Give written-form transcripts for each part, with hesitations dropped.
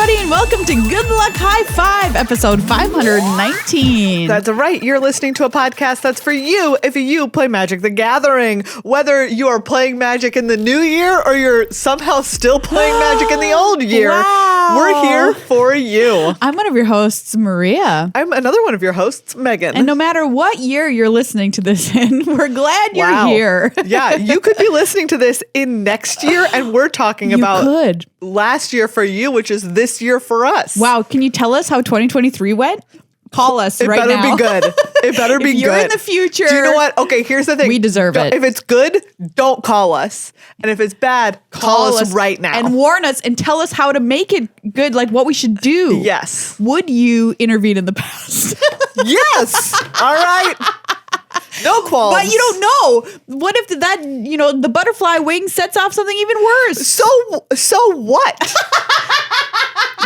everybody, and welcome to Good Luck High Five, episode 519. That's right. You're listening to a podcast that's for you if you play Magic the Gathering. Whether you are playing Magic in the new year or you're somehow still playing Magic in the old year, wow. We're here for you. I'm one of your hosts, Maria. I'm another one of your hosts, Megan. And no matter what year you're listening to this in, we're glad you're here. Yeah, you could be listening to this in next year, and we're talking about last year for you, which is this year for us. Wow. Can you tell us how 2023 went? Call us right now. It better be good. It better be good. If you're in the future. Do you know what? Okay, here's the thing. We deserve it. If it's good, don't call us. And if it's bad, call us right now. And warn us and tell us how to make it good, like what we should do. Yes. Would you intervene in the past? Yes. All right. No qualms. But you don't know. What if that, the butterfly wing sets off something even worse? So what?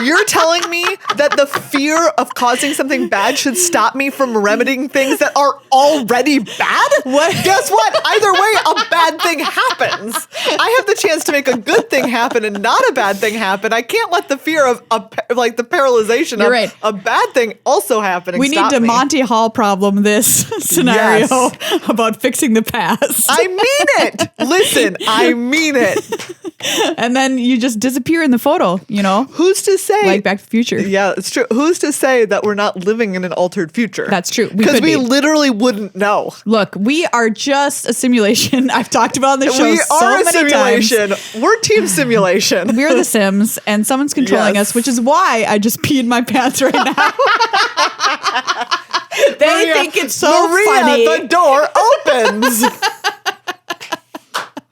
You're telling me that the fear of causing something bad should stop me from remedying things that are already bad? What? Guess what? Either way, a bad thing happens. I have the chance to make a good thing happen and not a bad thing happen. I can't let the fear of the paralyzation of a bad thing also happening. We need to Monty Hall problem this scenario about fixing the past. I mean it. Listen, I mean it. And then you just disappear in the photo, Who's to say? Like Back to the Future. Yeah, it's true. Who's to say that we're not living in an altered future? That's true. Because we literally wouldn't know. Look, we are just a simulation. I've talked about on the show we so are a many simulation. times. We're team simulation. We're the Sims, and someone's controlling us, which is why I just peed my pants right now. They think it's so funny. The door opens.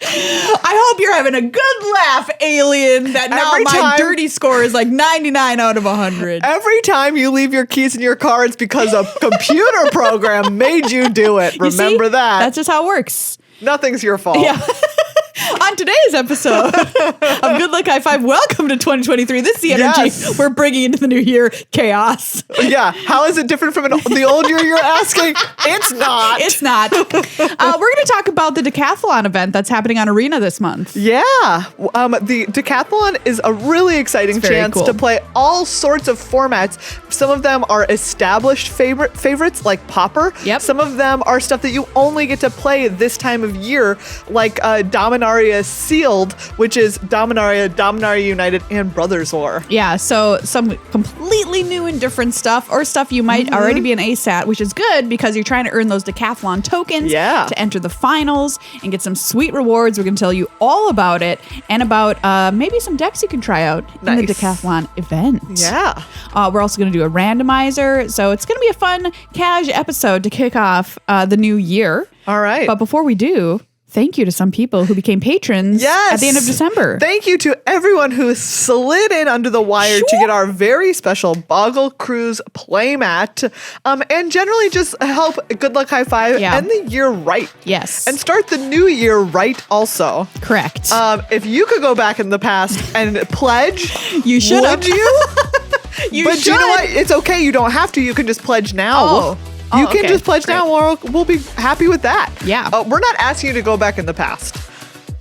I hope you're having a good laugh, alien, that now my dirty score is like 99 out of 100. Every time you leave your keys in your car, it's because a computer program made you do it. Remember that. That's just how it works. Nothing's your fault. Yeah. On today's episode of Good Luck High Five, welcome to 2023. This is the energy we're bringing into the new year. Chaos. Yeah. How is it different from the old year you're asking? It's not. It's not. We're going to talk about the Decathlon event that's happening on Arena this month. Yeah. The Decathlon is a really exciting chance to play all sorts of formats. Some of them are established favorites like Pauper. Yep. Some of them are stuff that you only get to play this time of year, like Dominaria Sealed, which is Dominaria United, and Brothers War. Yeah, so some completely new and different stuff, or stuff you might already be an ace at, which is good because you're trying to earn those Decathlon tokens to enter the finals and get some sweet rewards. We're going to tell you all about it and about maybe some decks you can try out in the Decathlon event. Yeah. We're also going to do a randomizer, so it's going to be a fun, cash episode to kick off the new year. All right. But before we do, thank you to some people who became patrons at the end of December. Thank you to everyone who slid in under the wire to get our very special Boggle Cruise playmat, and generally just help Good Luck High Five end the year right. Yes. And start the new year right also. Correct. If you could go back in the past and pledge, you should. Would you? But you know what? It's okay. You don't have to. You can just pledge now. You can just pledge now. We'll be happy with that. Yeah. We're not asking you to go back in the past.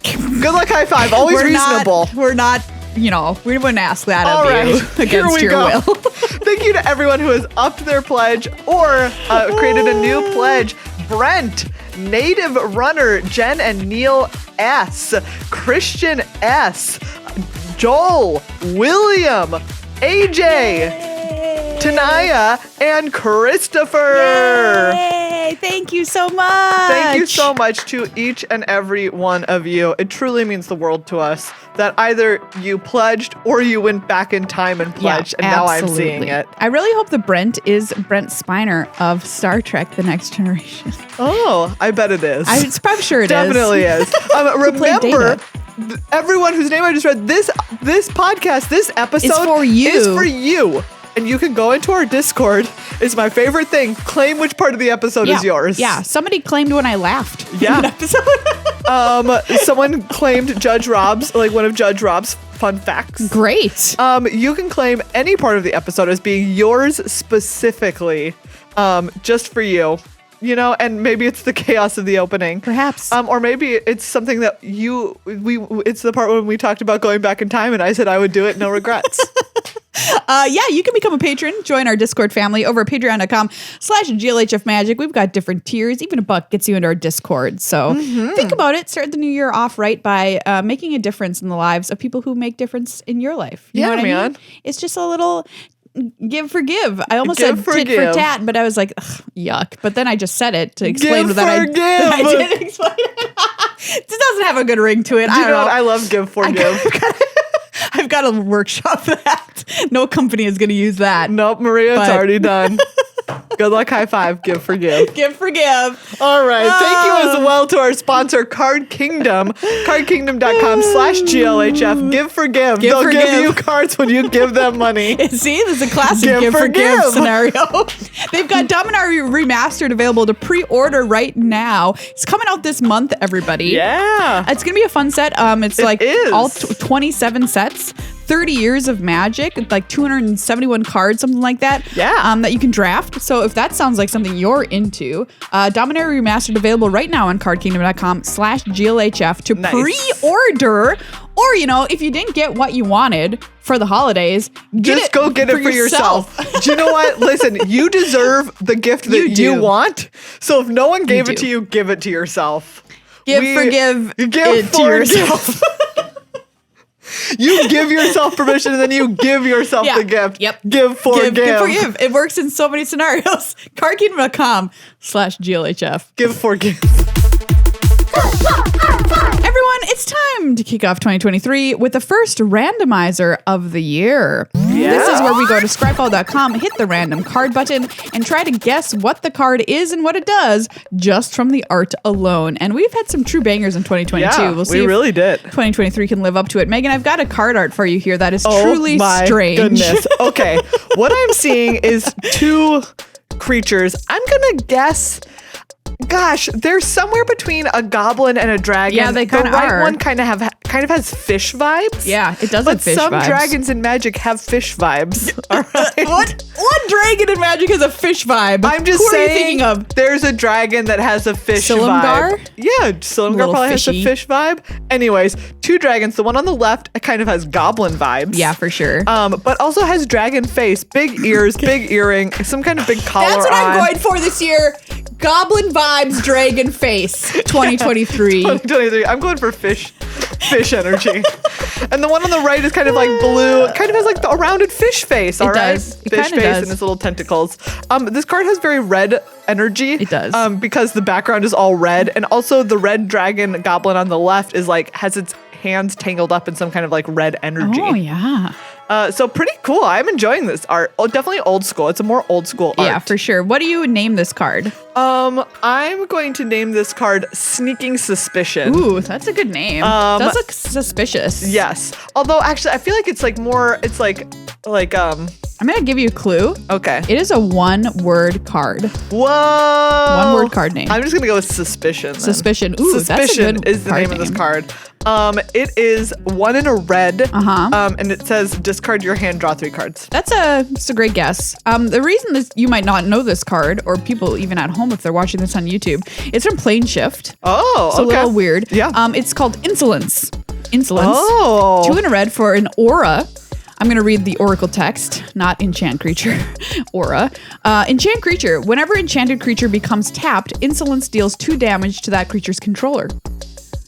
Good Luck High Five. Always reasonable. We're not, we wouldn't ask that of you against your will. Thank you to everyone who has upped their pledge or created a new pledge. Brent, Native Runner, Jen and Neil S, Christian S, Joel, William, AJ, Tanaya, and Christopher. Yay! Thank you so much. Thank you so much to each and every one of you. It truly means the world to us that either you pledged or you went back in time and pledged, and now I'm seeing it. I really hope the Brent is Brent Spiner of Star Trek: The Next Generation. Oh, I bet it is. I'm probably sure it Definitely is. Remember, everyone whose name I just read, this podcast, this episode is for you. And you can go into our Discord. It's my favorite thing. Claim which part of the episode is yours. Yeah, somebody claimed when I laughed. Yeah. In an episode. Someone claimed Judge Rob's, like one of Judge Rob's fun facts. Great. You can claim any part of the episode as being yours specifically, just for you. And maybe it's the chaos of the opening. Perhaps. Or maybe it's something that it's the part when we talked about going back in time and I said I would do it, no regrets. Yeah, you can become a patron. Join our Discord family over at patreon.com/GLHF Magic. We've got different tiers. Even $1 gets you into our Discord. So think about it. Start the new year off right by making a difference in the lives of people who make difference in your life. You know what I mean? It's just a little give for give. I almost said tit for tat, but I was like, ugh, yuck. But then I just said it to explain that I didn't explain it. It doesn't have a good ring to it. I don't know. I love give for give. I've got to workshop that. No company is going to use that. Nope, Maria, it's already done. Good luck, high five, give for give. Give for give. All right. Thank you as well to our sponsor, Card Kingdom. CardKingdom.com/GLHF. Give for give. They'll give you cards when you give them money. See, this is a classic give for give scenario. They've got Dominaria Remastered available to pre-order right now. It's coming out this month, everybody. Yeah. It's going to be a fun set. It's all 27 sets. 30 years of Magic, like 271 cards, something like that. Yeah. That you can draft. So if that sounds like something you're into, Dominaria Remastered available right now on cardkingdom.com/GLHF to pre-order. Or, if you didn't get what you wanted for the holidays, go get it for yourself. Do you know what? Listen, you deserve the gift that you want. So if no one gave it to you, give it to yourself. Give it to yourself. You give yourself permission and then you give yourself the gift. Yep. Give for give. Give for give. It works in so many scenarios. Cardkingdom.com/GLHF. Give for give. Everyone, it's time to kick off 2023 with the first randomizer of the year. Yeah. This is where we go to scryfall.com, hit the random card button, and try to guess what the card is and what it does just from the art alone. And we've had some true bangers in 2022. Yeah, we'll see we really did. 2023 can live up to it. Megan, I've got a card art for you here that is truly strange. Oh my goodness. Okay, what I'm seeing is two creatures. I'm going to guess... Gosh, they're somewhere between a goblin and a dragon. Yeah, they kind of are. The right one kind of has fish vibes. Yeah, it does have fish vibes. But some dragons in Magic have fish vibes. All right. What dragon in Magic has a fish vibe? I'm just saying. Who are you thinking of? There's a dragon that has a fish vibe. Yeah, Silumgar probably has a fish vibe. Anyways, two dragons. The one on the left kind of has goblin vibes. Yeah, for sure. But also has dragon face, big ears, big earring, some kind of big collar. That's what I'm going for this year. Goblin vibes, dragon face, 2023. 2023. I'm going for fish energy. And the one on the right is kind of like blue, kind of has like a rounded fish face. All right, fish face and its little tentacles. This card has very red energy. It does. Because the background is all red, and also the red dragon goblin on the left is like has its hands tangled up in some kind of like red energy. Oh yeah. So pretty cool. I'm enjoying this art. Oh, definitely old school. It's a more old school art. Yeah, for sure. What do you name this card? I'm going to name this card Sneaking Suspicion. Ooh, that's a good name. Does look suspicious. Yes. Although actually I feel like it's like more, it's like I'm going to give you a clue. Okay. It is a one-word card. Whoa. One-word card name. I'm just going to go with Suspicion. Then. Suspicion. Ooh, Suspicion that's a good is the name of this card. It is one in a red. And it says discard your hand, draw 3 cards. That's a great guess. The reason that you might not know this card, or people even at home if they're watching this on YouTube, it's from Plane Shift. Oh, it's a little weird. Yeah. It's called Insolence. Oh. 2 in a red for an aura. I'm going to read the oracle text, not enchant creature. Aura. Enchant creature. Whenever enchanted creature becomes tapped, Insolence deals 2 damage to that creature's controller.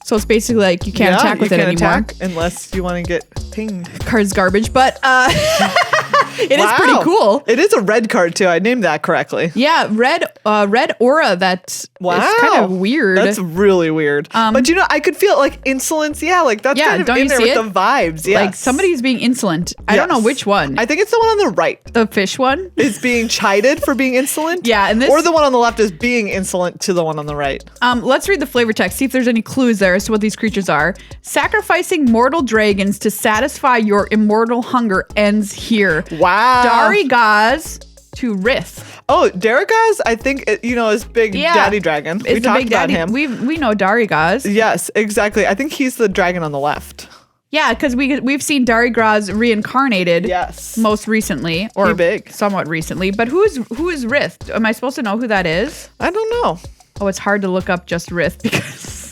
So it's basically like you can't attack with it anymore. Attack unless you want to get pinged. Card's garbage, but it is pretty cool. It is a red card too. I named that correctly. Yeah, red aura. That's kind of weird. That's really weird. But I could feel like insolence. Yeah, like that's kind of in there with the vibes. Yeah, like somebody's being insolent. I don't know which one. I think it's the one on the right. The fish one is being chided for being insolent. Yeah, and or the one on the left is being insolent to the one on the right. Let's read the flavor text. See if there's any clues there as to what these creatures are. Sacrificing mortal dragons to satisfy your immortal hunger ends here. Wow. Darigaz to Rith. Oh, Darigaz, I think, is Big Daddy Dragon. We talked about him. We know Darigaz. Yes, exactly. I think he's the dragon on the left. Yeah, because we've seen Darigraz reincarnated. Yes. Most recently, or somewhat recently. But who is Rith? Am I supposed to know who that is? I don't know. Oh, it's hard to look up just Rith because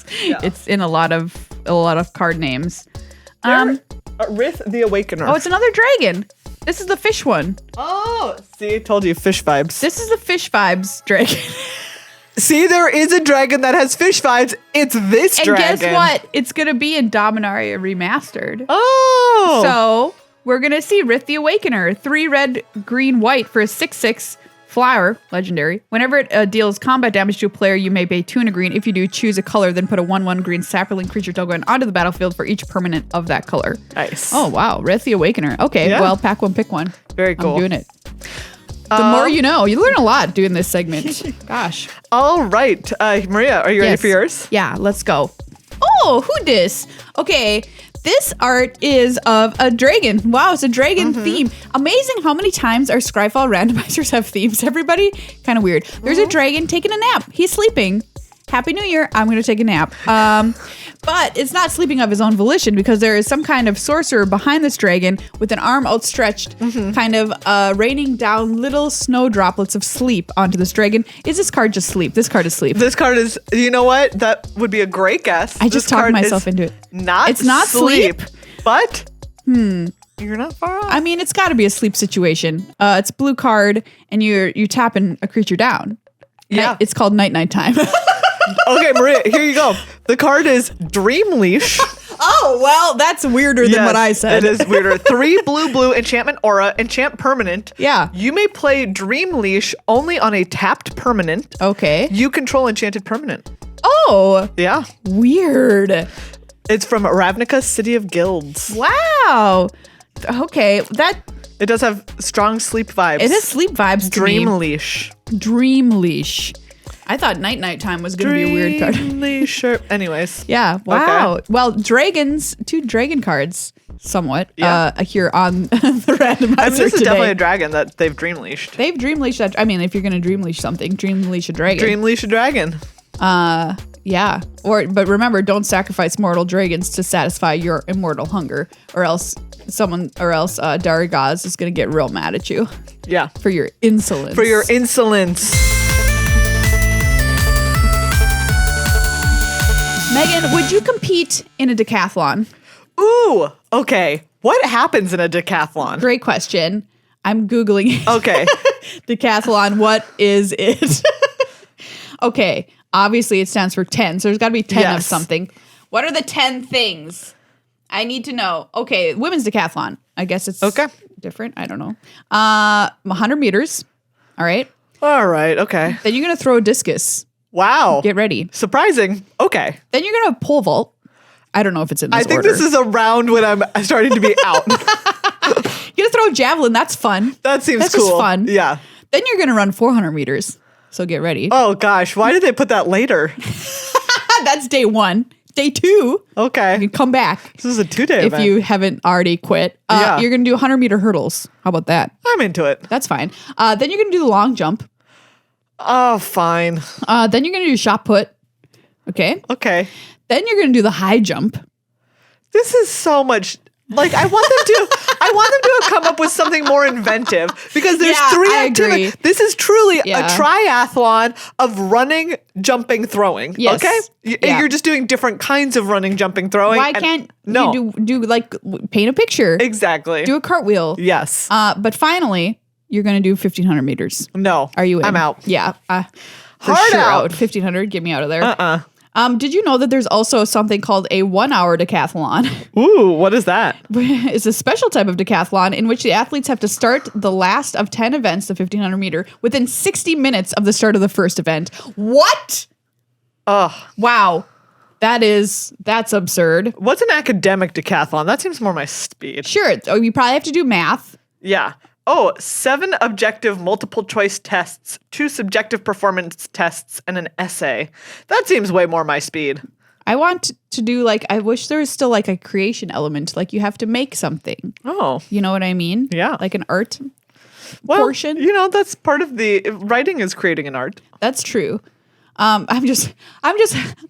it's in a lot of card names. Rith the Awakener. Oh, it's another dragon. This is the fish one. Oh, see, I told you, fish vibes. This is the fish vibes dragon. See, there is a dragon that has fish vibes. It's this dragon. And guess what? It's going to be in Dominaria Remastered. Oh. So we're going to see Rith the Awakener. 3 red, green, white for a 6/6 flower, legendary. Whenever it deals combat damage to a player, you may pay 2 and a green. If you do, choose a color, then put a 1/1 green sapling creature token onto the battlefield for each permanent of that color. Nice. Oh, wow. Rith the Awakener. Okay, well, pack one, pick one. Very cool. I'm doing it. The more you know. You learn a lot doing this segment. Gosh. All right. Maria, are you ready for yours? Yeah, let's go. Oh, who dis? Okay, this art is of a dragon. Wow, it's a dragon theme. Amazing how many times our Scryfall randomizers have themes, everybody. Kind of weird. There's a dragon taking a nap. He's sleeping. Happy New Year. I'm going to take a nap. But it's not sleeping of his own volition because there is some kind of sorcerer behind this dragon with an arm outstretched, kind of raining down little snow droplets of sleep onto this dragon. Is this card just sleep? This card is sleep. This card is, you know what? That would be a great guess. I just talked myself into it. It's not sleep. But you're not far off. I mean, it's got to be a sleep situation. It's a blue card and you're tapping a creature down. Yeah. It's called Night Time. Okay, Maria, here you go. The card is Dream Leash. Oh, well, that's weirder than what I said. It is weirder. 3 blue, enchantment aura, enchant permanent. Yeah. You may play Dream Leash only on a tapped permanent. Okay. You control enchanted permanent. Oh. Yeah. Weird. It's from Ravnica, City of Guilds. Wow. Okay, It does have strong sleep vibes. It has sleep vibes to me. Dream Leash. Dream Leash. I thought Night Time was going to be a weird card. Dream Leash. Anyways. Yeah. Wow. Okay. Well, dragons, 2 dragon cards, somewhat, here on the randomizer I mean, this is today. definitely a dragon that they've Dream Leashed. They've Dream Leashed that. I mean, if you're going to Dream Leash something, Dream Leash a dragon. Dream Leash a dragon. Yeah. But remember, don't sacrifice mortal dragons to satisfy your immortal hunger, or else Daragaz is going to get real mad at you. Yeah. For your insolence. For your insolence. Meghan, would you compete in a decathlon? Ooh, okay. What happens in a decathlon? Great question. I'm Googling it. Okay. Decathlon, what is it? Okay, obviously it stands for 10, so there's got to be 10 of something. What are the 10 things? I need to know. Okay, women's decathlon. I guess it's different. I don't know. 100 meters. All right. All right, okay. Then you're going to throw a discus. Wow. Get ready. Surprising. Okay. Then you're going to pole vault. I don't know if it's in this order. I think this is around when I'm starting to be out. You're going to throw a javelin. That's fun. That seems That's cool. Just fun. Yeah. Then you're going to run 400 meters. So get ready. Oh, gosh. Why did they put that later? That's day 1. Day 2. Okay. You can come back. This is a 2-day event. If you haven't already quit. You're going to do 100-meter hurdles. How about that? I'm into it. That's fine. Then you're going to do the long jump. Oh, fine. Then you're going to do shot put. Okay. Okay. Then you're going to do the high jump. This is so much. Like, I want them to come up with something more inventive because there's 3 activities. This is truly a triathlon of running, jumping, throwing. Yes. Okay? You're just doing different kinds of running, jumping, throwing. Why can't you do like paint a picture? Exactly. Do a cartwheel. Yes. But finally, you're going to do 1,500 meters. No. Are you in? I'm out. Yeah. Hard out. 1,500. Get me out of there. Did you know that there's also something called a 1-hour decathlon? Ooh, what is that? It's a special type of decathlon in which the athletes have to start the last of 10 events, the 1,500 meter, within 60 minutes of the start of the first event. What? Ugh. Wow. That's absurd. What's an academic decathlon? That seems more my speed. Sure. You probably have to do math. Yeah. Oh, 7 objective multiple choice tests, 2 subjective performance tests, and an essay. That seems way more my speed. I want to do I wish there was still like a creation element. Like you have to make something. Oh. You know what I mean? Yeah. Like an art portion. You know, that's part of the writing is creating an art. That's true. I'm just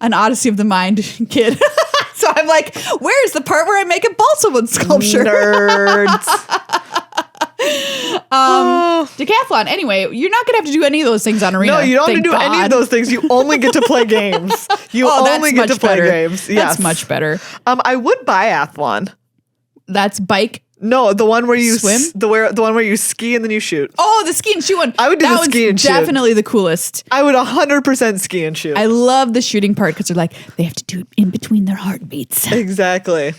an Odyssey of the Mind kid. So I'm like, where's the part where I make a balsa wood sculpture? Nerds. Decathlon. Anyway, you're not gonna have to do any of those things on Arena. No, you don't have to do any of those things. You only get to play games. You only get to play games. Yes. That's much better. I would biathlon. That's bike. No, the one where you swim. The one where you ski and then you shoot. Oh, the ski and shoot one. I would do the ski and shoot. Definitely the coolest. I would 100% ski and shoot. I love the shooting part because they're like they have to do it in between their heartbeats. Exactly.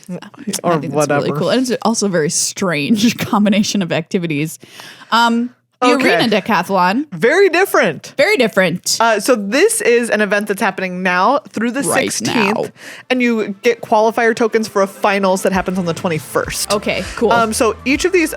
Or I think whatever. That's really cool, and it's also a very strange combination of activities. The Arena Decathlon. Very different. Very different. So this is an event that's happening now through the 16th. Now. And you get qualifier tokens for a finals that happens on the 21st. Okay, cool. So each of these,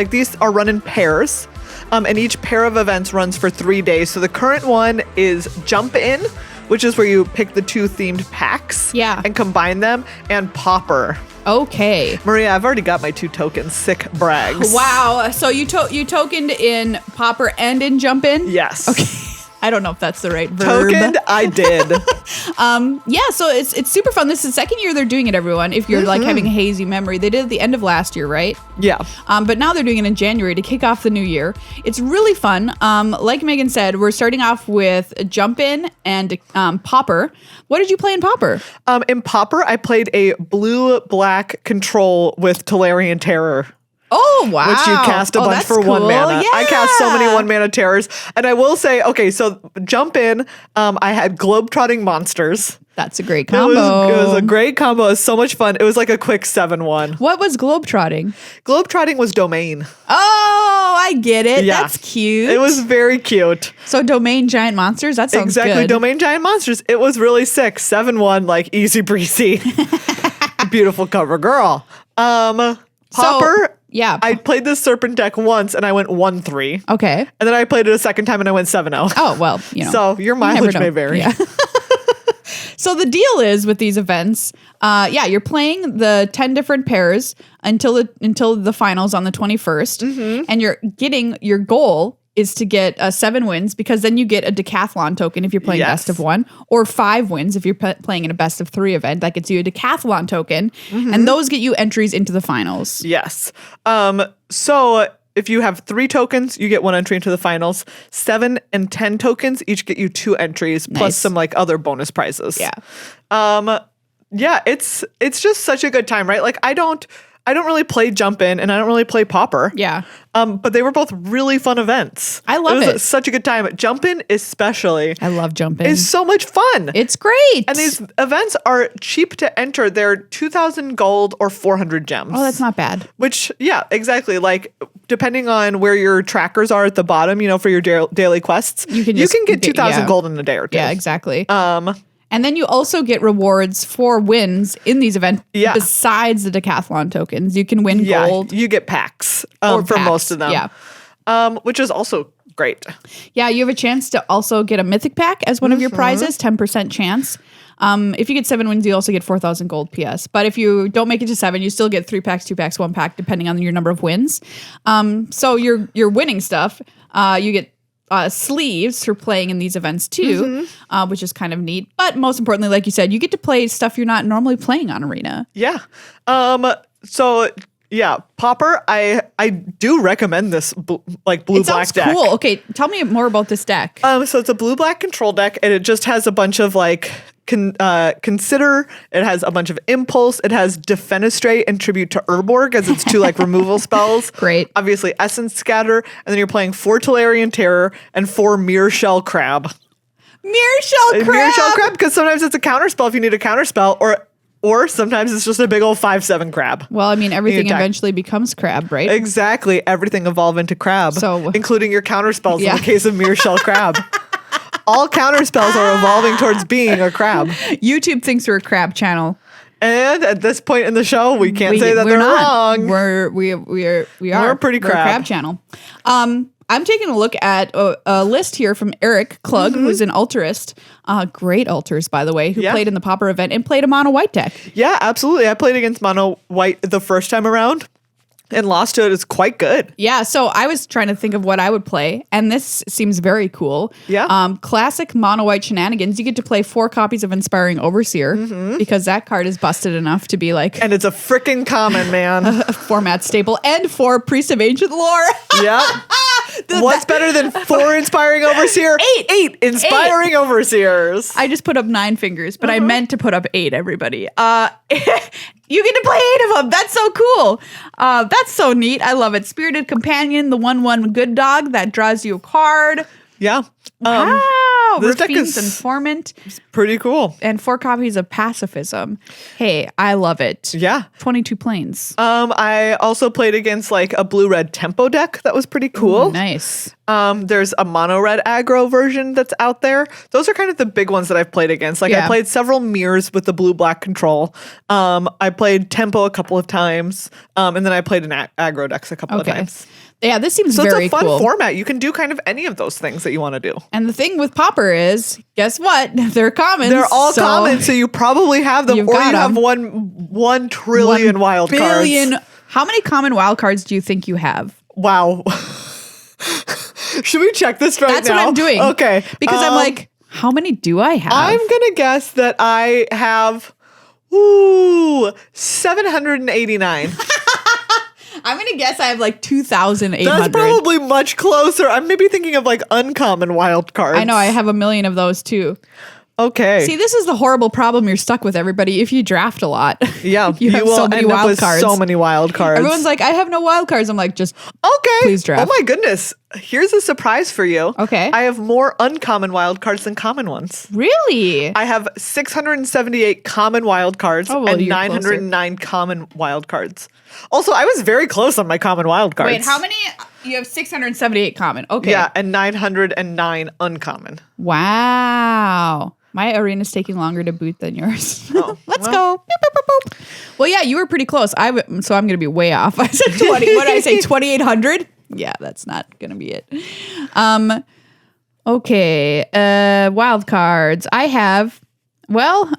these are run in pairs. And each pair of events runs for 3 days. So the current one is Jump In, which is where you pick the 2 themed packs. Yeah. And combine them. And Popper. Okay. Maria, I've already got my 2 tokens. Sick brags. Wow. So you tokened in Popper and in Jump In? Yes. Okay. I don't know if that's the right verb. Tokened, I did. Yeah, so it's super fun. This is the second year they're doing it, everyone. If you're like having a hazy memory, they did it at the end of last year, right? Yeah. But now they're doing it in January to kick off the new year. It's really fun. Like Meghan said, we're starting off with Jump In and Popper. What did you play in Popper? In Popper, I played a blue-black control with Tolarian Terror. Oh, wow. Which you cast a bunch for cool. 1 mana. Yeah. I cast so many 1 mana terrors. And I will say, okay, so Jump In, I had Globetrotting Monsters. That's a great combo. It was a great combo. It was so much fun. It was like a quick 7-1. What was Globetrotting? Globetrotting was Domain. Oh, I get it. Yeah. That's cute. It was very cute. So Domain Giant Monsters? That sounds exactly. good. Domain Giant Monsters. It was really sick. 7-1, like easy breezy. Beautiful cover girl. Popper. Yeah. I played this Serpent deck once and I went 1-3. Okay. And then I played it a second time and I went 7-0. Oh, well, So your mileage may vary. Yeah. So the deal is with these events, you're playing the 10 different pairs until the finals on the 21st. And your goal is to get 7 wins, because then you get a decathlon token if you're playing best of 1, or 5 wins if you're playing in a best of 3 event. That gets you a decathlon token, and those get you entries into the finals. Yes. So if you have 3 tokens, you get 1 entry into the finals. 7 and 10 tokens each get you 2 entries, plus some like other bonus prizes. Yeah. Yeah, it's just such a good time, right? Like I don't really play Jump In and I don't really play Popper. Yeah. But they were both really fun events. I love it. Was such a good time. Jump In especially. I love Jump In. It's so much fun. It's great. And these events are cheap to enter. They're 2,000 gold or 400 gems. Oh, that's not bad. Which, yeah, exactly. Like, depending on where your trackers are at the bottom, for your daily quests, you can get 2,000 gold in a day or 2. Yeah, exactly. And then you also get rewards for wins in these events besides the decathlon tokens. You can win gold. You get packs or for most of them. Yeah. Which is also great. Yeah, you have a chance to also get a mythic pack as one of your prizes, 10% chance. If you get 7 wins, you also get 4,000 gold PS. But if you don't make it to 7, you still get 3 packs, 2 packs, 1 pack, depending on your number of wins. So you're winning stuff. You get sleeves for playing in these events too, which is kind of neat. But most importantly, like you said, you get to play stuff you're not normally playing on Arena. Yeah. So yeah, Popper, I do recommend this blue-black deck. Cool. Okay, tell me more about this deck. So it's a blue-black control deck, and it just has a bunch of like Consider. It has a bunch of Impulse. It has Defenestrate and Tribute to Urborg as its 2 like removal spells. Great. Obviously Essence Scatter, and then you're playing 4 Tolarian Terror and 4 Mirror Shell Crab. Mirror Shell Crab, because sometimes it's a counterspell if you need a counterspell, or sometimes it's just a big old 5/7 crab. Well, I mean, everything eventually becomes crab, right? Exactly. Everything evolve into crab, including your counterspells in the case of Mirror Shell Crab. All counterspells are evolving towards being a crab. YouTube thinks we're a crab channel. And at this point in the show, we can't say that they're wrong. We're a pretty crab channel. I'm taking a look at a list here from Eric Klug, who's an Alterist. Great Alters, by the way, who played in the Popper event and played a mono white deck. Yeah, absolutely. I played against mono white the first time around and lost to it. It's quite good. Yeah, so I was trying to think of what I would play, and this seems very cool. Yeah. Classic mono white shenanigans. You get to play 4 copies of Inspiring Overseer because that card is busted enough to be like, and it's a freaking common, man. A format staple, and 4 Priest of Ancient Lore. Yeah. What's better than 4 inspiring overseer? 8 inspiring overseers. I just put up 9 fingers, but I meant to put up 8, everybody. You get to play 8 of them. That's so cool. That's so neat. I love it. Spirited Companion, the 1/1 good dog that draws you a card. Yeah. Wow. This deck Raffine's is Informant. pretty cool. And 4 copies of Pacifism. Hey, I love it. Yeah. 22 planes. I also played against like a blue-red tempo deck that was pretty cool. Ooh, nice. There's a mono-red aggro version that's out there. Those are kind of the big ones that I've played against. Like I played several mirrors with the blue-black control. I played tempo a couple of times. And then I played an aggro decks a couple of times. Yeah, this seems very cool. So it's a fun cool. format. You can do kind of any of those things that you want to do. And the thing with Pauper is, guess what? They're commons. They're all common, so you probably have them, or you have 1 trillion wild cards. How many common wild cards do you think you have? Wow. Should we check this right now? That's what I'm doing. Okay. Because I'm like, how many do I have? I'm going to guess that I have 789. I'm going to guess I have like 2,800. That's probably much closer. I'm maybe thinking of like uncommon wild cards. I know. I have 1 million of those too. Okay. See, this is the horrible problem you're stuck with, everybody. If you draft a lot, yeah, you have will so many end up wild with cards. so many wild cards. Everyone's like, I have no wild cards. I'm like, just please draft. Oh my goodness. Here's a surprise for you. Okay. I have more uncommon wild cards than common ones. Really? I have 678 common wild cards and 909 common wild cards. Also, I was very close on my common wild cards. Wait, how many? You have 678 common. Okay. Yeah, and 909 uncommon. Wow. My arena's taking longer to boot than yours. Let's go. Boop, boop, boop, boop. Well, yeah, you were pretty close. So I'm going to be way off. I said 20. What did I say? 2,800? Yeah, that's not going to be it. Okay. Wild cards. I have more.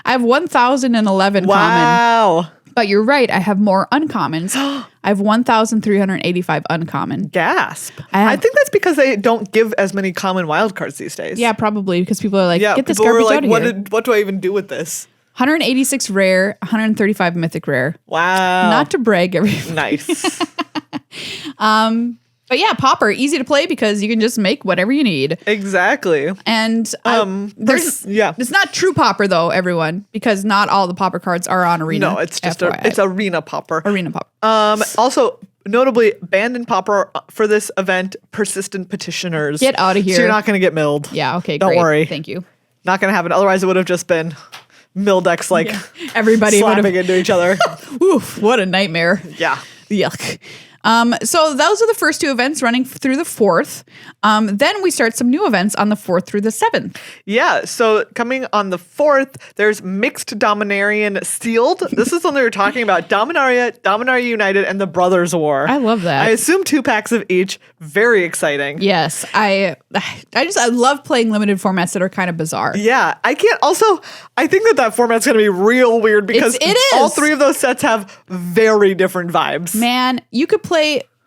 I have 1,011 common. Wow. But you're right. I have more uncommons. I have 1,385 uncommon. Gasp. I think that's because they don't give as many common wild cards these days. Yeah, probably because people are like, get this garbage out of here. What do I even do with this? 186 rare, 135 mythic rare. Wow. Not to brag, everybody. Nice. But yeah, Pauper, easy to play because you can just make whatever you need. Exactly. And it's not true Pauper though, everyone, because not all the Pauper cards are on Arena. No, it's just it's Arena Pauper. Arena Pauper. Also, notably, banned in Pauper for this event, persistent petitioners. Get out of here. So you're not going to get milled. Yeah, okay, Don't worry. Thank you. Not going to happen. Otherwise, it would have just been mill decks like everybody slapping into each other. Oof, what a nightmare. Yeah. Yuck. So those are the first 2 events running through the 4th. Then we start some new events on the 4th through the 7th. Yeah. So coming on the 4th, there's Mixed Dominarian Sealed. This is one they were talking about. Dominaria United, and the Brothers War. I love that. I assume 2 packs of each. Very exciting. Yes. I love playing limited formats that are kind of bizarre. Yeah. I think that format's going to be real weird because it is. All 3 of those sets have very different vibes. Man, you could play.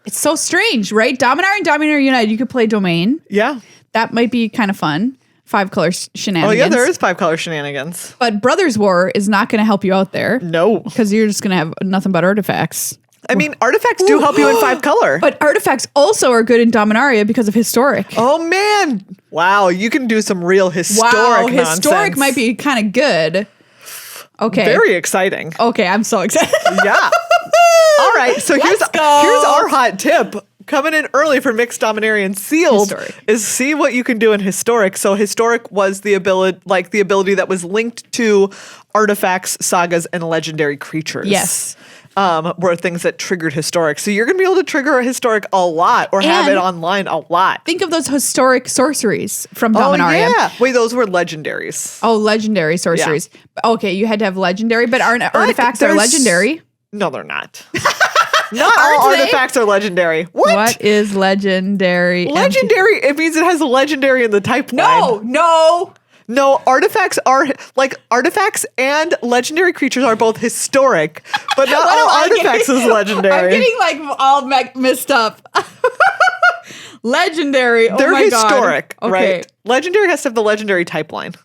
It's so strange, right? Dominaria and Dominaria United. You could play Domain. Yeah. That might be kind of fun. 5-color shenanigans. Oh, yeah, there is 5-color shenanigans. But Brothers War is not going to help you out there. No. Because you're just going to have nothing but artifacts. I mean, artifacts do help you in 5-color. But artifacts also are good in Dominaria because of Historic. Oh, man. Wow, you can do some real historic nonsense. Historic might be kind of good. Okay. Very exciting. Okay, I'm so excited. Yeah. All right, so here's our hot tip. Coming in early for Mixed Dominarian Sealed is see what you can do in Historic. So Historic was the ability that was linked to artifacts, sagas, and legendary creatures. Yes. Were things that triggered Historic. So you're going to be able to trigger a Historic a lot or have it online a lot. Think of those historic sorceries from Dominaria. Oh, yeah. Wait, those were legendaries. Oh, legendary sorceries. Yeah. Okay, you had to have legendary, but artifacts are legendary. No, they're not. Not all artifacts are legendary. What is legendary? Legendary, it means it has a legendary in the type line. No, artifacts and legendary creatures are both historic, but not all artifacts is legendary. I'm getting all messed up. Legendary. They're historic, right? Legendary has to have the legendary type line.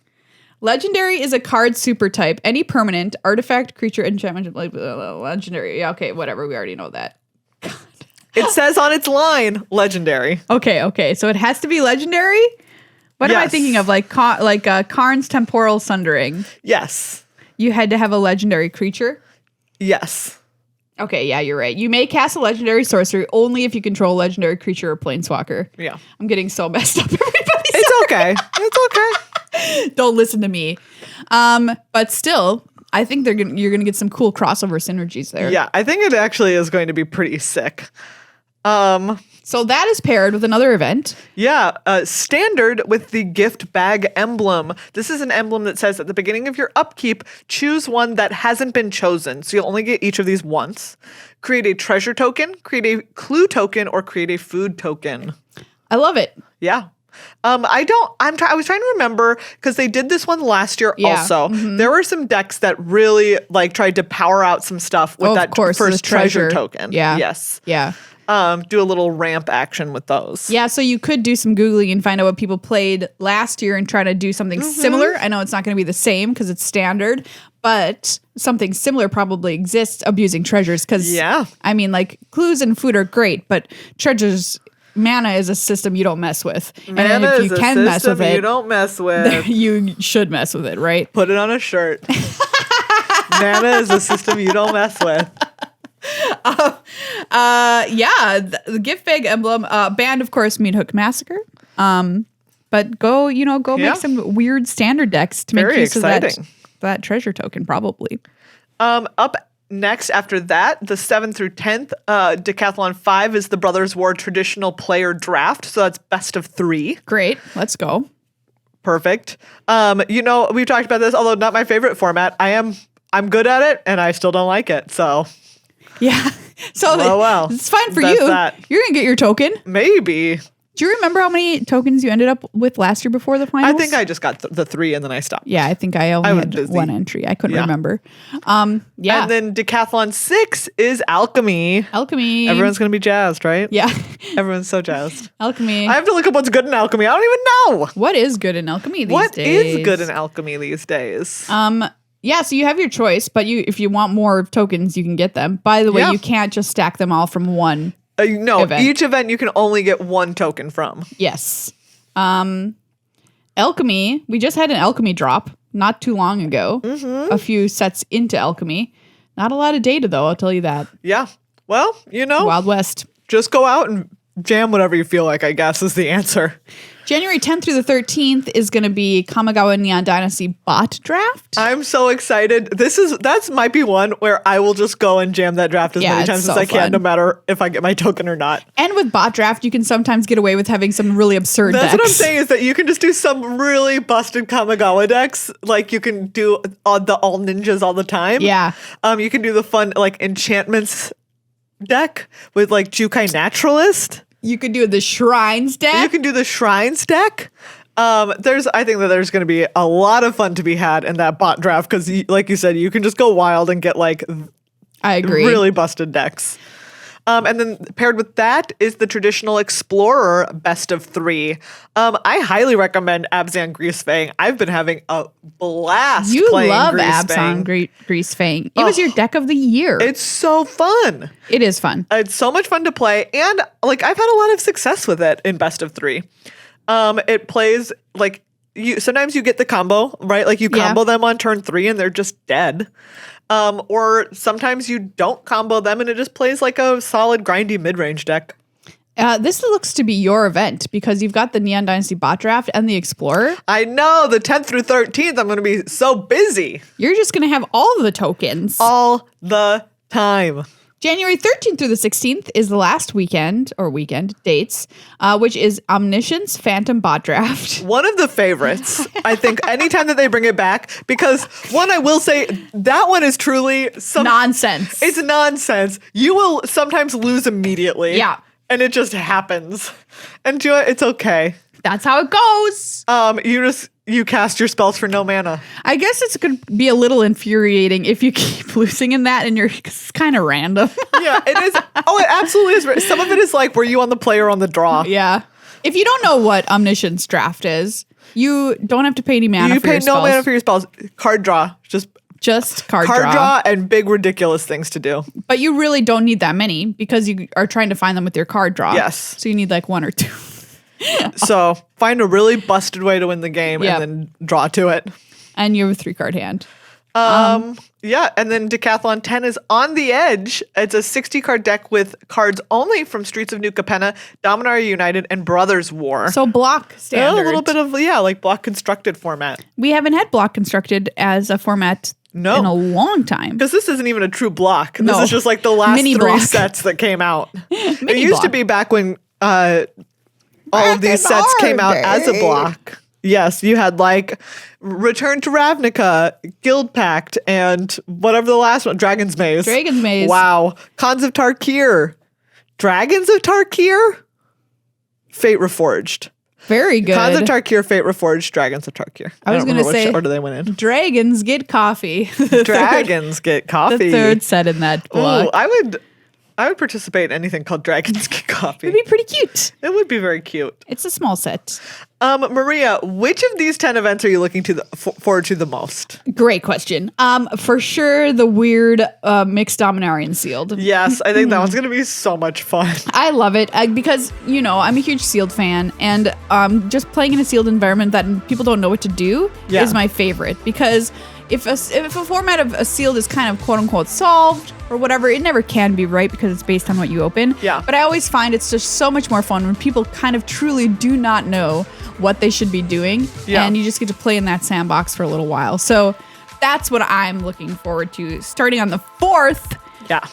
Legendary is a card super type. Any permanent, artifact, creature, enchantment, legendary. Yeah, okay, whatever. We already know that. God. It says on its line, legendary. Okay. So it has to be legendary? What am I thinking of? Like Karn's Temporal Sundering. Yes. You had to have a legendary creature? Yes. Okay, yeah, you're right. You may cast a legendary sorcery only if you control a legendary creature or planeswalker. Yeah. I'm getting so messed up, everybody. It's okay. It's okay. Don't listen to me. But still, I think you're gonna get some cool crossover synergies there. Yeah, I think it actually is going to be pretty sick. So that is paired with another event. Yeah, standard with the gift bag emblem. This is an emblem that says at the beginning of your upkeep, choose one that hasn't been chosen. So you'll only get each of these once. Create a treasure token, create a clue token, or create a food token. I love it. Yeah. I was trying to remember because they did this one last year also. Mm-hmm. There were some decks that really tried to power out some stuff with first treasure token. Yeah. Yes. Yeah. Do a little ramp action with those. Yeah, so you could do some Googling and find out what people played last year and try to do something similar. I know it's not going to be the same because it's standard, but something similar probably exists abusing treasures because, I mean, clues and food are great, but treasures... Mana is a system you don't mess with. Mana and if you is can a mess with system it, you don't mess with. You should mess with it, right? Put it on a shirt. Mana is a system you don't mess with. The gift bag emblem banned, of course, Meat Hook Massacre. But go make some weird standard decks to make use of that treasure token, probably. Up next, after that, the 7th through 10th, Decathlon 5 is the Brothers War traditional player draft. So that's best of 3. Great. Let's go. Perfect. We've talked about this, although not my favorite format. I'm good at it, and I still don't like it. So yeah. So it's fine for you. You're gonna get your token. Maybe. Do you remember how many tokens you ended up with last year before the finals? I think I just got the 3 and then I stopped. Yeah, I think I only had one entry. I couldn't remember. And then Decathlon 6 is Alchemy. Everyone's going to be jazzed, right? Yeah. Everyone's so jazzed. Alchemy. I have to look up what's good in Alchemy. I don't even know. What is good in Alchemy these days? What is good in Alchemy these days? Yeah, so you have your choice, but if you want more tokens, you can get them. By the way, you can't just stack them all from one event. Each event you can only get one token from. Yes. Alchemy, we just had an Alchemy drop not too long ago. Mm-hmm. A few sets into Alchemy. Not a lot of data, though, I'll tell you that. Yeah. Well, Wild West. Just go out and jam whatever you feel like, I guess, is the answer. January 10th through the 13th is going to be Kamigawa Neon Dynasty bot draft. I'm so excited. That might be one where I will just go and jam that draft as many times as I can, no matter if I get my token or not. And with bot draft, you can sometimes get away with having some really absurd decks. That's what I'm saying, is that you can just do some really busted Kamigawa decks. Like you can do the all ninjas all the time. Yeah. You can do the fun enchantments deck with Jukai Naturalist. You could do the Shrines deck. You can do the Shrines deck. I think that there's going to be a lot of fun to be had in that bot draft because, like you said, you can just go wild and get I agree, really busted decks. And then paired with that is the traditional Explorer best of 3. I highly recommend Abzan Greasefang. I've been having a blast playing Greasefang. You love Abzan Greasefang. It was your deck of the year. It's so fun. It is fun. It's so much fun to play. And I've had a lot of success with it in best of 3. It plays sometimes you get the combo, right? You combo them on turn 3 and they're just dead. Or sometimes you don't combo them and it just plays like a solid grindy mid-range deck. This looks to be your event because you've got the Neon Dynasty bot draft and the Explorer. I know, the 10th through 13th, I'm going to be so busy. You're just going to have all of the tokens. All the time. January 13th through the 16th is the last weekend dates, which is Omniscience Phantom Bot Draft. One of the favorites, I think, anytime that they bring it back, because one, I will say that one is truly nonsense. It's nonsense. You will sometimes lose immediately. Yeah. And it just happens. And it's okay. That's how it goes. You cast your spells for no mana. I guess it's going to be a little infuriating if you keep losing in that and it's kind of random. Yeah, it is. Oh, it absolutely is. Some of it is were you on the play or on the draw? Yeah. If you don't know what Omniscience Draft is, you don't have to pay any mana for your spells. You pay no mana for your spells. Card draw. Just Just card draw and big ridiculous things to do. But you really don't need that many because you are trying to find them with your card draw. Yes. So you need like 1 or 2. So find a really busted way to win the game and then draw to it. And you have a 3-card hand. Yeah, and then Decathlon 10 is On the Edge. It's a 60-card deck with cards only from Streets of New Capenna, Dominaria United, and Brothers War. So block standard. A little bit of, like block constructed format. We haven't had block constructed as a format in a long time. Because this isn't even a true block. This is just like the last Mini 3 block. sets that came out. Mini it used block. to be back when all of these sets came out as a block. Yes, you had like Return to Ravnica, Guild Pact, and whatever the last one, Dragon's Maze. Dragon's Maze. Wow. Khans of Tarkir. Dragons of Tarkir? Fate Reforged. Very good. Khans of Tarkir, Fate Reforged, Dragons of Tarkir. I was going to say, which order they went in. Dragons get coffee. Dragons get coffee. The third set in that block. Ooh, I would participate in anything called Dragons Get Coffee. It'd be pretty cute. It would be very cute. It's a small set. Maria, which of these 10 events are you looking to forward to the most? Great question. For sure, the weird mixed Dominarian sealed. Yes, I think that one's going to be so much fun. I love it because, I'm a huge sealed fan, and just playing in a sealed environment that people don't know what to do is my favorite, because if a format of a sealed is kind of quote unquote solved or whatever, it never can be, right? Because it's based on what you open. Yeah. But I always find it's just so much more fun when people kind of truly do not know what they should be doing. Yeah. And you just get to play in that sandbox for a little while. So that's what I'm looking forward to. Starting on the 4th,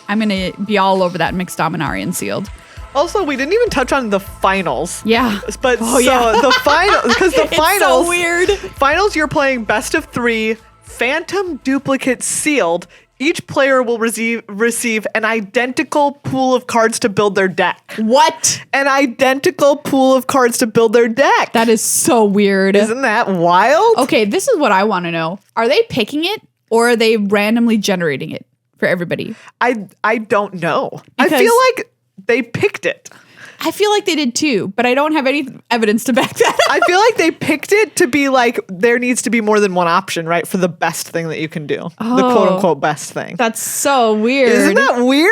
I'm going to be all over that mixed Dominarian sealed. Also, we didn't even touch on the finals. Yeah. But the final, because the finals, it's so weird. Finals, you're playing best of 3, Phantom Duplicate Sealed. Each player will receive an identical pool of cards to build their deck. What? An identical pool of cards to build their deck. That is so weird. Isn't that wild? Okay, this is what I want to know. Are they picking it or are they randomly generating it for everybody? I don't know. Because I feel like they picked it. I feel like they did too, but I don't have any evidence to back that up. I feel like they picked it to be like, there needs to be more than one option, right? For the best thing that you can do. The quote unquote best thing. That's so weird. Isn't that weird?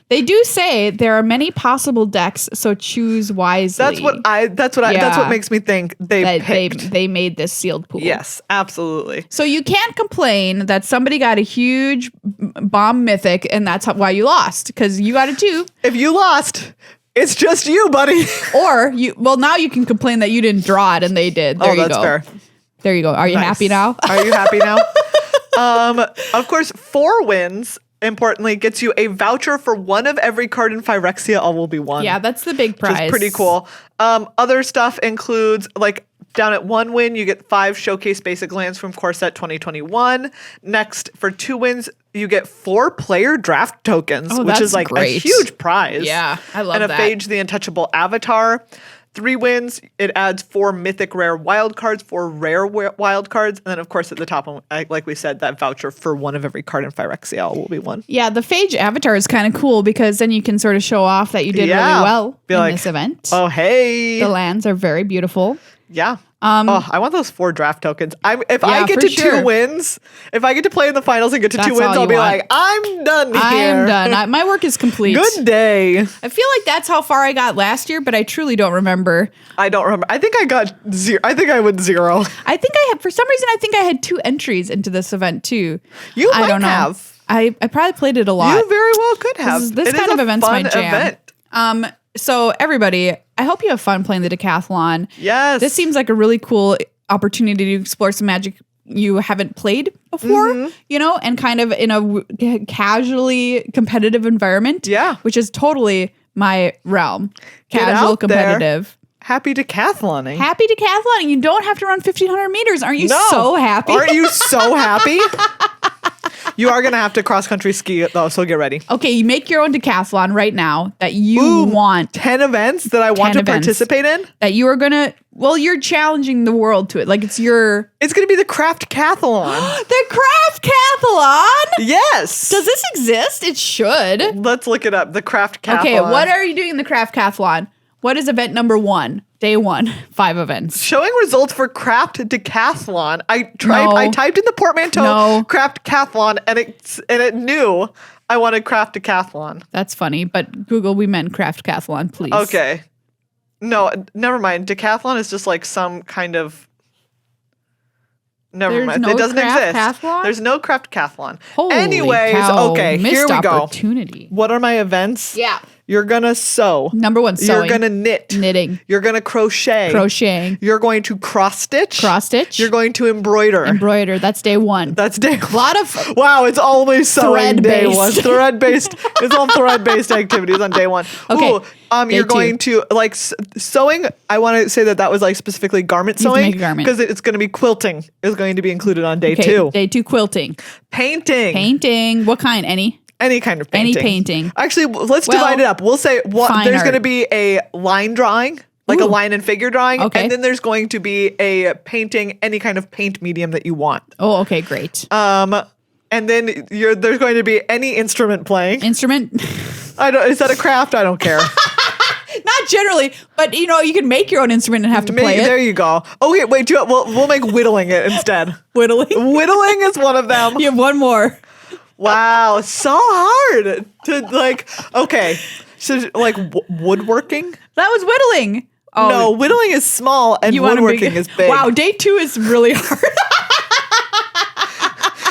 They do say there are many possible decks, so choose wisely. That's what makes me think they made this sealed pool. Yes, absolutely. So you can't complain that somebody got a huge bomb mythic and that's why you lost, because you got it too. If you lost, it's just you, buddy. Or now you can complain that you didn't draw it and they did. There you go. That's fair. There you go. Are you happy now? Are you happy now? Of course, 4 wins, importantly, gets you a voucher for one of every card in Phyrexia. All will be one. Yeah, that's the big prize. Which is pretty cool. Other stuff includes, like, down at 1 win, you get 5 Showcase Basic Lands from Core Set 2021. Next, for 2 wins, you get 4 player draft tokens, which is like a huge prize. Yeah, I love that. And a Phage the Untouchable Avatar. 3 wins, it adds 4 mythic rare wild cards, 4 rare wild cards, and then of course at the top, like we said, that voucher for one of every card in Phyrexia will be one. Yeah, the Phage Avatar is kind of cool because then you can sort of show off that you did really well in this event. Oh, hey. The lands are very beautiful. Yeah. I want those 4 draft tokens. If I get to 2 wins, if I get to play in the finals and get to 2 wins, I'll be like, I'm done here. I'm done. My work is complete. Good day. I feel like that's how far I got last year, but I truly don't remember. I don't remember. I think I got 0. I think I went 0. I think I had, for some reason, I think I had 2 entries into this event too. You might have. I probably played it a lot. You very well could have. This kind of event's my jam. Event. So everybody, I hope you have fun playing the Decathlon. Yes. This seems like a really cool opportunity to explore some Magic you haven't played before, and kind of in a casually competitive environment. Yeah. Which is totally my realm. Casual competitive. Happy Decathloning. Happy Decathloning. You don't have to run 1,500 meters. Aren't you so happy? Aren't you so happy? You are going to have to cross-country ski it, though, so get ready. Okay, you make your own decathlon right now that you want. 10 events that I want to participate in? That you are going to, you're challenging the world to it. Like, it's going to be the Craft-cathlon. The Craft-cathlon? Yes. Does this exist? It should. Let's look it up. The Craft-cathlon. Okay, what are you doing in the Craft-cathlon? What is event number 1? Day 1, 5 events. Showing results for Craft Decathlon. I typed in the portmanteau Craft Decathlon and it knew I wanted Craft Decathlon. That's funny, but Google, we meant Craft Decathlon, please. Okay. No, never mind. Decathlon is just like some kind of... Never mind. It doesn't exist. Decathlon? There's no Craft Decathlon. Anyways, cow. Okay, here we go. Opportunity. What are my events? Yeah. You're going to sew. Number 1, sewing. You're going to knit. Knitting. You're going to crochet. Crocheting. You're going to cross stitch. Cross stitch. You're going to embroider. Embroider. That's day 1. That's day 1. A lot of wow, it's always sewing day 1. Thread-based. Thread-based. It's all thread-based activities on day 1. Okay. Ooh, you're going to like sewing. I want to say that was like specifically garment sewing because it's going to be quilting is going to be included on day 2. Day 2 quilting. Painting. Painting. What kind? Any kind of painting. Any painting. Actually, let's divide it up. We'll say there's going to be a line drawing, like a line and figure drawing, and then there's going to be a painting, any kind of paint medium that you want. Oh, okay, great. And then there's going to be any instrument playing. Instrument? Is that a craft? I don't care. Not generally, but you can make your own instrument and have to play it. There you go. Okay, wait. We'll make whittling it instead. Whittling? Whittling is one of them. You have one more. Wow, so hard to okay. So like woodworking? That was whittling. Oh, no, whittling is small and woodworking is big. Wow, day 2 is really hard.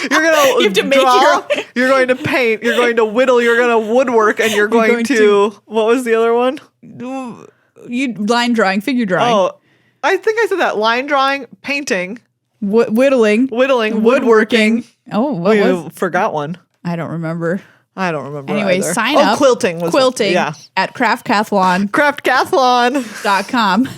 You're gonna you have to draw, you're going to paint, you're going to whittle, you're going to woodwork, and you're going to what was the other one? Line drawing, figure drawing. Oh, I think I said that. Line drawing, painting, whittling, woodworking. Oh, you forgot one. I don't remember. Anyway, either. Sign up. Quilting at craftcathlon. Craftcathlon.com.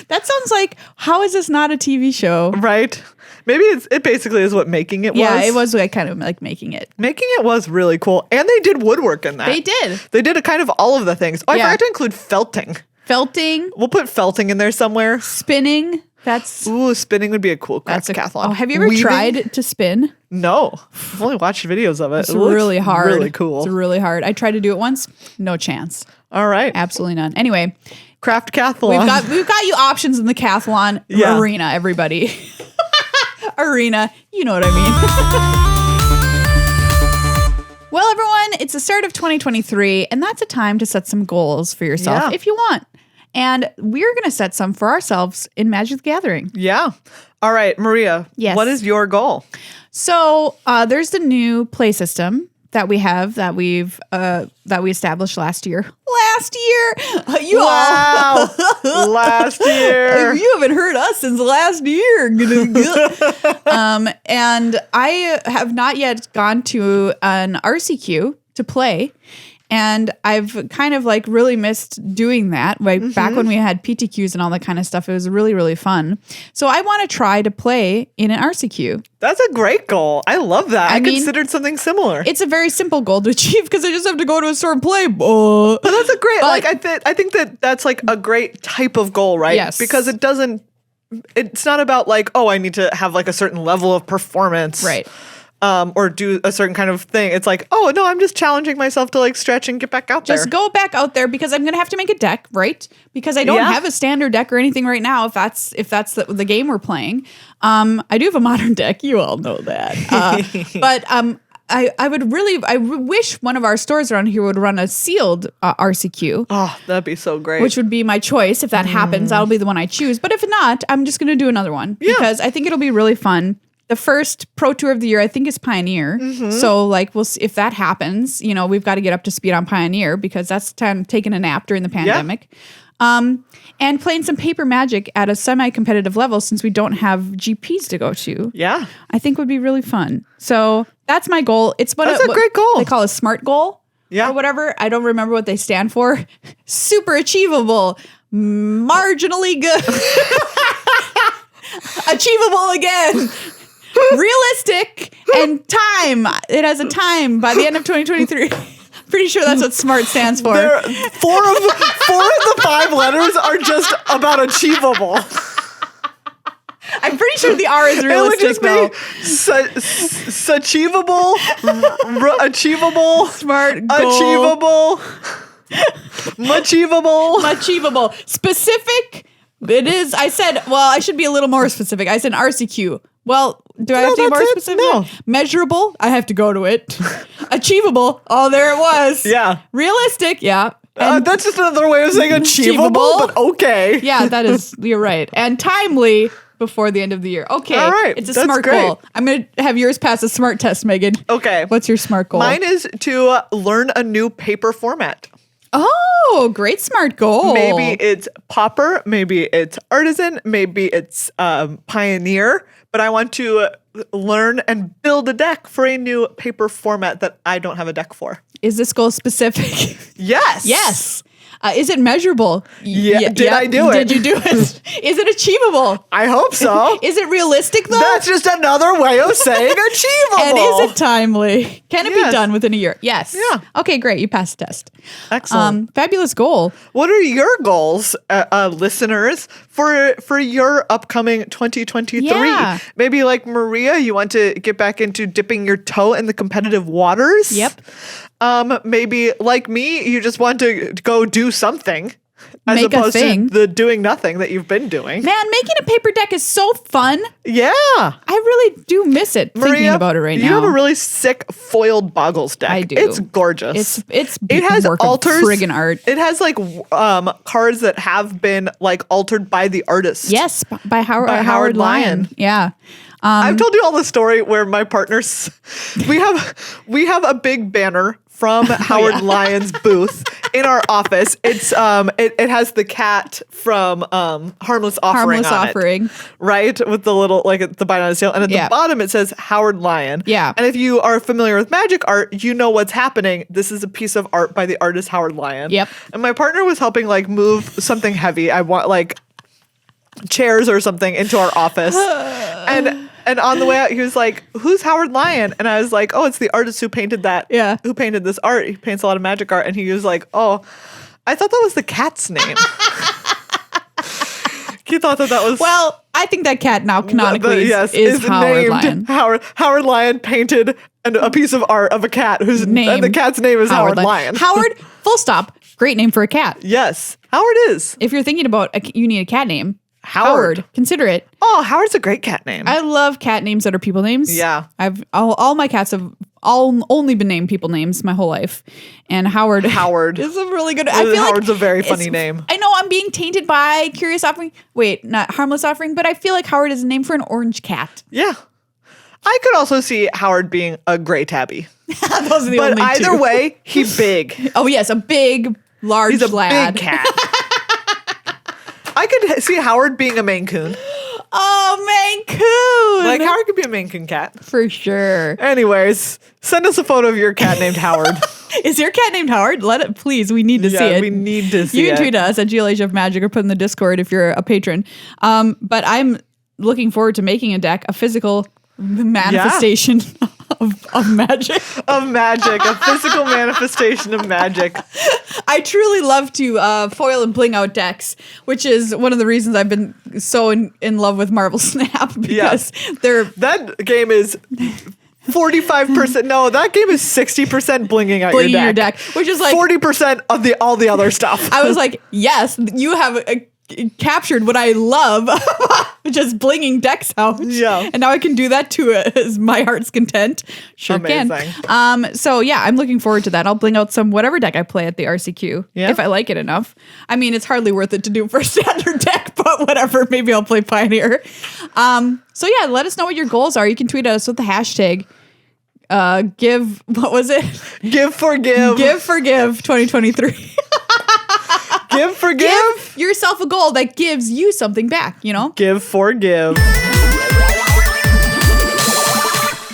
That sounds like, how is this not a TV show? Right. Maybe it basically is what making it was. Yeah, it was like kind of like making it. Making it was really cool. And they did woodwork in that. They did. They did a kind of all of the things. Oh, I forgot to include felting. Felting. We'll put felting in there somewhere. Spinning. Spinning would be a cool decathlon. Have you ever tried to spin? No. I've only watched videos of it. It's really hard. Really cool. It's really hard. I tried to do it once. No chance. All right. Absolutely none. Anyway. Craft Decathlon. We've got you options in the Decathlon arena, everybody. Arena. You know what I mean. Well, everyone, it's the start of 2023, and that's a time to set some goals for yourself if you want. And we're going to set some for ourselves in Magic the Gathering. Yeah. All right, Maria. Yes. What is your goal? So there's the new play system that we have that we established last year. Last year, last year. You haven't heard us since last year. And I have not yet gone to an RCQ to play. And I've kind of like really missed doing that. Like back when we had PTQs and all that kind of stuff, it was really, really fun. So I want to try to play in an RCQ. That's a great goal. I love that. I considered something similar. It's a very simple goal to achieve because I just have to go to a store and play. But that's a great, I think that's like a great type of goal, right? Yes. Because it's not about like, oh, I need to have like a certain level of performance. Right. Or do a certain kind of thing. It's like, oh no, I'm just challenging myself to like stretch and get back out there. Just go back out there because I'm gonna have to make a deck, right? Because I don't have a standard deck or anything right now. If that's the game we're playing, I do have a modern deck. You all know that. But I wish one of our stores around here would run a sealed RCQ. Oh, that'd be so great. Which would be my choice. If that happens, that'll be the one I choose. But if not, I'm just gonna do another one because I think it'll be really fun. The first Pro Tour of the year, I think, is Pioneer. So, like, we'll see if that happens. You know, we've got to get up to speed on Pioneer because that's time taking a nap during the pandemic. And playing some paper Magic at a semi-competitive level since we don't have GPs to go to. Yeah. I think would be really fun. So, that's my goal. It's that's a great goal. They call a SMART goal. Or whatever. I don't remember what they stand for. Super achievable. Marginally good. Achievable again. Realistic and time. It has a time by the end of 2023. Pretty sure that's what SMART stands for. Four of the 5 letters are just about achievable. I'm pretty sure the R is realistic though. Achievable, achievable, SMART goal. achievable. Achievable. Specific. It is. I said, well, I should be a little more specific. I said RCQ. Well, do I have to be more specific? No. Measurable. I have to go to it. Achievable. Oh, there it was. Yeah. Realistic. Yeah. That's just another way of saying achievable, but okay. Yeah, that is, you're right. And timely before the end of the year. Okay. All right. It's a smart goal. I'm going to have yours pass a smart test, Megan. Okay. What's your smart goal? Mine is to learn a new paper format. Oh, great smart goal. Maybe it's Popper, maybe it's Artisan, maybe it's Pioneer, but I want to learn and build a deck for a new paper format that I don't have a deck for. Is this goal specific? Yes. Yes. Is it measurable? Yeah. Did I do it? Did you do it? Is it achievable? I hope so. Is it realistic though? That's just another way of saying achievable. And is it timely? Can it be done within a year? Yes. Yeah. Okay, great. You passed the test. Excellent. Fabulous goal. What are your goals, listeners, for your upcoming 2023? Yeah. Maybe like Maria, you want to get back into dipping your toe in the competitive waters? Yep. Maybe like me, you just want to go do something as Make a opposed thing. to the doing nothing that you've been doing. Man, making a paper deck is so fun. Yeah. I really do miss it thinking about it right now. You have a really sick foiled Boggles deck. I do. It's gorgeous. It has work altars, of friggin' art. It has like cards that have been like altered by the artist. Yes, by Howard Lyon. Yeah. I've told you all the story where my partners we have a big banner from Howard Lyon's booth in our office. It's it has the cat from Harmless Offering on it, right? With the little like the bite on his tail, and at the bottom it says Howard Lyon. Yeah. And if you are familiar with magic art, you know what's happening. This is a piece of art by the artist Howard Lyon. Yep. And my partner was helping like move something heavy. I want like chairs or something into our office, and on the way out, he was like, "Who's Howard Lyon?" And I was like, "Oh, it's the artist who painted that. Yeah, who painted this art. He paints a lot of magic art." And he was like, "Oh, I thought that was the cat's name." He thought that was I think that cat now canonically is Howard Lyon. Howard Lyon painted a piece of art of a cat whose name, and the cat's name is Howard Lyon. Howard, full stop. Great name for a cat. Yes, Howard is. If you're thinking about you need a cat name, Howard. Consider it. Oh, Howard's a great cat name. I love cat names that are people names. Yeah. All my cats have only been named people names my whole life. And Howard is a really good. I feel Howard's like a very funny name. I know I'm being tainted by Curious Offering. Wait, not Harmless Offering, but I feel like Howard is a name for an orange cat. Yeah. I could also see Howard being a gray tabby. Those are the only two. But either way, he's big. Oh yes, a big, large he's a lad. Big cat. I could see Howard being a Maine Coon. Oh, Maine Coon! Like Howard could be a Maine Coon cat. For sure. Anyways, send us a photo of your cat named Howard. Is your cat named Howard? Let it, please. We need to see it. We need to see it. You can tweet us at GLHF Magic or put in the Discord if you're a patron. But I'm looking forward to making a deck, a physical manifestation of magic. Of magic. A physical manifestation of magic. I truly love to foil and bling out decks, which is one of the reasons I've been so in love with Marvel Snap, because that game is 45%. No, that game is 60% blinging out your deck, which is like 40% of all the other stuff. I was like, yes, you have captured what I love, just blinging decks out. Yeah. And now I can do that too as my heart's content. Sure Amazing. can. So yeah, I'm looking forward to that. I'll bling out whatever deck I play at the RCQ if I like it enough. I mean, it's hardly worth it to do for a standard deck, but whatever. Maybe I'll play Pioneer. So yeah, let us know what your goals are. You can tweet at us with the hashtag what was it? Give Forgive 2023. Give Forgive. Give yourself a goal that gives you something back, you know? Give Forgive.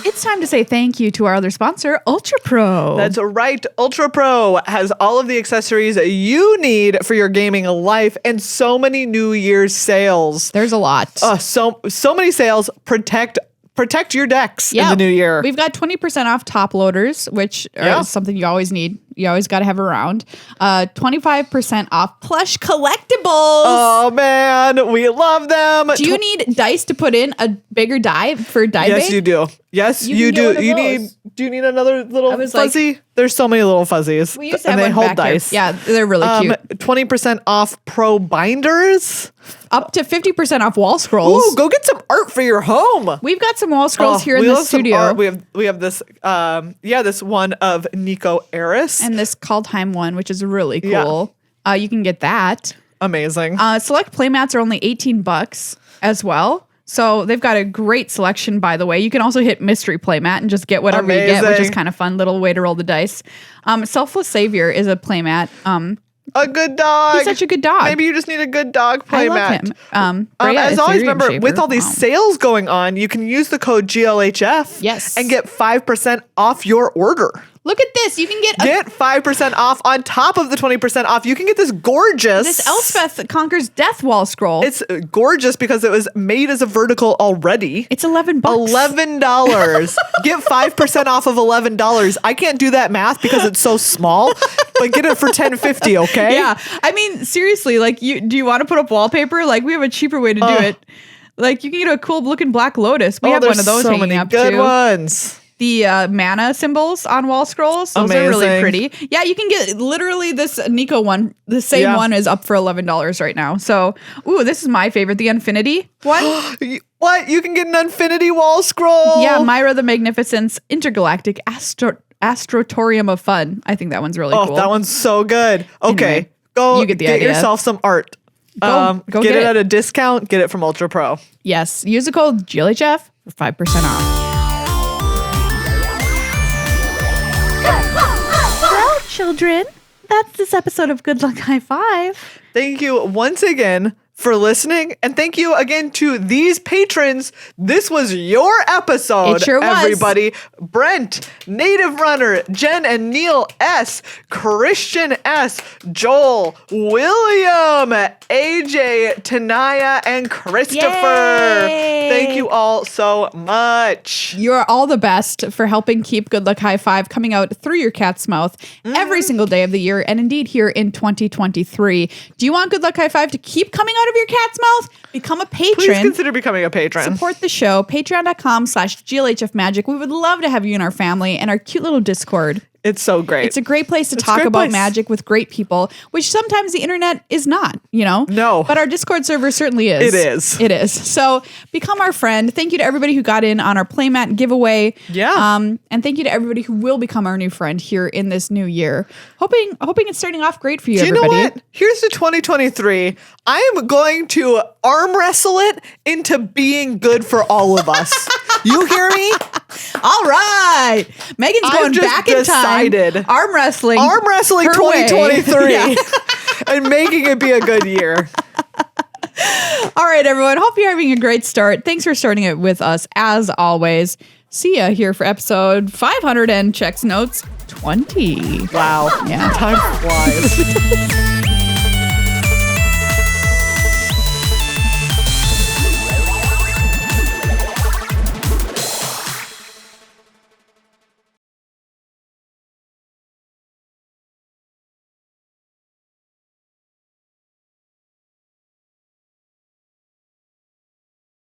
It's time to say thank you to our other sponsor, Ultra Pro. That's right. Ultra Pro has all of the accessories you need for your gaming life and so many New Year's sales. There's a lot. So many sales. Protect your decks in the new year. We've got 20% off top loaders, which are something you always need. You always got to have around. 25% off plush collectibles. Oh, man. We love them. Do you need dice to put in a bigger die for die Yes, bait? you do. Yes, you do. You need Do you need another little fuzzy? Like, there's so many little fuzzies. We used to have they hold dice. Here. Yeah, they're really cute. 20% off pro binders. Up to 50% off wall scrolls. Ooh, go get some art for your home. We've got some wall scrolls here in the studio. We have this this one of Nico Eris. And this Kaldheim one, which is really cool. Yeah. You can get that. Amazing. Select playmats are only $18 as well. So they've got a great selection, by the way. You can also hit mystery playmat and just get whatever you get, which is kind of fun. Little way to roll the dice. Selfless Savior is a playmat. A good dog. He's such a good dog. Maybe you just need a good dog playmat. I love him. As always, remember, with all these sales going on, you can use the code GLHF and get 5% off your order. Look at this. You can get 5% off on top of the 20% off. You can get this gorgeous. This Elspeth that Conquers Death wall scroll. It's gorgeous because it was made as a vertical already. It's $11. $11. Get 5% off of $11. I can't do that math because it's so small, but get it for $10.50, okay? Yeah. I mean, seriously, like, do you want to put up wallpaper? Like, we have a cheaper way to do it. Like, you can get a cool looking black lotus. We have one of those hanging up too. Good ones. The mana symbols on wall scrolls. Those are really pretty. Yeah, you can get literally this Nico one. The same one is up for $11 right now. So, ooh, this is my favorite. The Infinity one. What? You can get an Infinity wall scroll? Yeah, Myra the Magnificent's Intergalactic Astrotorium of Fun. I think that one's really cool. Oh, that one's so good. Okay, go you get yourself some art. Go get it at a discount. Get it from Ultra Pro. Yes, use the code GLHF for 5% off. Children, that's this episode of Good Luck High Five. Thank you once again for listening, and thank you again to these patrons. This was your episode. It sure was. Everybody. Brent, Native Runner, Jen and Neil S, Christian S, Joel, William, AJ, Tanaya, and Christopher. Yay! Thank you all so much. You are all the best for helping keep Good Luck High Five coming out through your cat's mouth every single day of the year, and indeed here in 2023. Do you want Good Luck High Five to keep coming out of your cat's mouth? Become a patron. Please consider becoming a patron. Support the show. Patreon.com/GLHF Magic. We would love to have you in our family and our cute little Discord. It's so great. It's a great place to talk about magic with great people, which sometimes the internet is not, No. But our Discord server certainly is. It is. It is. So become our friend. Thank you to everybody who got in on our playmat giveaway. Yeah. And thank you to everybody who will become our new friend here in this new year. Hoping it's starting off great for you, everybody. You know what? Here's to 2023. I am going to arm wrestle it into being good for all of us. You hear me? All right. Megan's going back in time. Arm wrestling 2023 and making it be a good year. All right, everyone. Hope you're having a great start. Thanks for starting it with us as always. See ya here for episode 500 and Checks Notes 20. Wow. Yeah. Time flies.